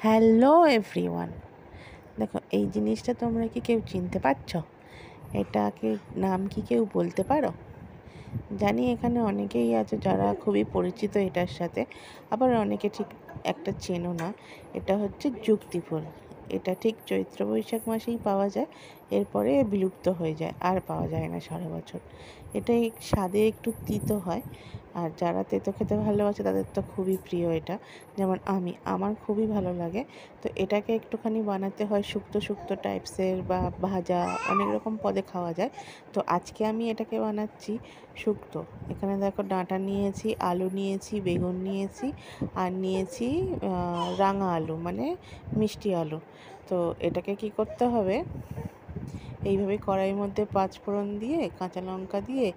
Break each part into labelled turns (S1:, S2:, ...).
S1: Hello everyone, দেখো এই জিনিসটা তোমরা কি কেউ চিনতে পারছো? এটাকে নাম কি কেউ বলতে পারো? জানি এখানে অনেকেই আছে যারা খুবই পরিচিত এটার সাথে, আবার অনেকে ঠিক একটা চেনো না। এটা হচ্ছে যুক্তি ফুল। এটা ঠিক চৈত্র বৈশাখ মাসেই পাওয়া যায়, এরপরে বিলুপ্ত হয়ে যায়, আর পাওয়া যায় না সারা বছর। এটা স্বাদে একটু তিতো হয়, আর যারা তেতো খেতে ভালোবাসে তাদের তো খুবই প্রিয় এটা। যেমন আমার খুবই ভালো লাগে। তো এটাকে একটুখানি বানাতে হয় শুক্তো শুক্তো টাইপসের, বা ভাজা, অনেক রকম পদে খাওয়া যায়। তো আজকে আমি এটাকে বানাচ্ছি শুক্তো। এখানে দেখো ডাঁটা নিয়েছি, আলু নিয়েছি, বেগুন নিয়েছি, আর নিয়েছি রাঙা আলু, মানে মিষ্টি আলু। তো এটাকে কি করতে হবে, এইভাবে কড়াইয়ের মধ্যে পাঁচফোড়ন দিয়ে কাঁচা লঙ্কা দিয়ে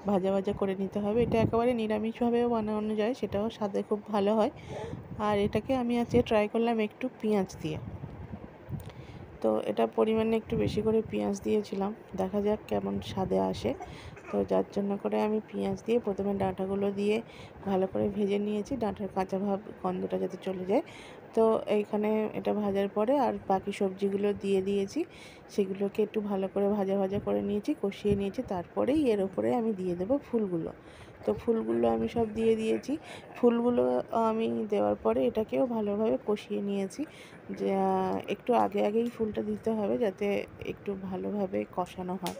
S1: ভাজা ভাজা করে নিতে হবে। এটা একেবারে নিরামিষভাবেও বানানো যায়, সেটাও স্বাদে খুব ভালো হয়। আর এটাকে আমি আজকে ট্রাই করলাম একটু পেঁয়াজ দিয়ে। তো এটা পরিমাণে একটু বেশি করে পেঁয়াজ দিয়েছিলাম, দেখা যাক কেমন স্বাদে আসে। তো যার জন্য করে আমি পেঁয়াজ দিয়ে প্রথমে ডাঁটাগুলো দিয়ে ভালো করে ভেজে নিয়েছি, ডাঁটার কাঁচা ভাব গন্ধটা যাতে চলে যায়। তো এইখানে এটা ভাজার পরে আর বাকি সবজিগুলো দিয়ে দিয়েছি, সেগুলোকে একটু ভালো করে ভাজা ভাজা করে নিয়েছি, কষিয়ে নিয়েছি। তারপরেই এর ওপরে আমি দিয়ে দেবো ফুলগুলো। তো ফুলগুলো আমি সব দিয়ে দিয়েছি। ফুলগুলো আমি দেওয়ার পরে এটাকেও ভালোভাবে কষিয়ে নিয়েছি। যে একটু আগেই ফুলটা দিতে হবে যাতে একটু ভালোভাবে কষানো হয়।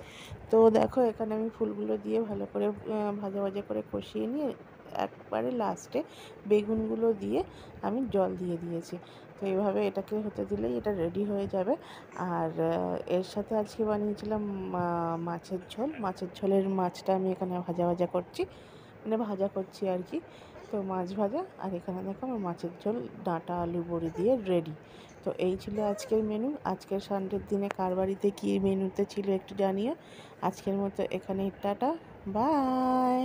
S1: তো দেখো এখানে আমি ফুলগুলো দিয়ে ভালো করে ভাজা ভাজা করে কষিয়ে নিয়ে একবারে লাস্টে বেগুনগুলো দিয়ে আমি জল দিয়ে দিয়েছি। তো এইভাবে এটাকে হতে দিলেই এটা রেডি হয়ে যাবে। আর এর সাথে আজকে বানিয়েছিলাম মাছের ঝোল। মাছের ঝোলের মাছটা আমি এখানে ভাজা ভাজা করছি, মানে ভাজা করছি আর কি। তো মাছ ভাজা, আর এখানে দেখো আমার মাছের ঝোল ডাঁটা আলু বড়ি দিয়ে রেডি। তো এই ছিল আজকের মেনু। আজকের সানডের দিনে কার বাড়িতে কী মেনুতে ছিল একটু জানিও। আজকের মতো এখানেই টাটা, বাই।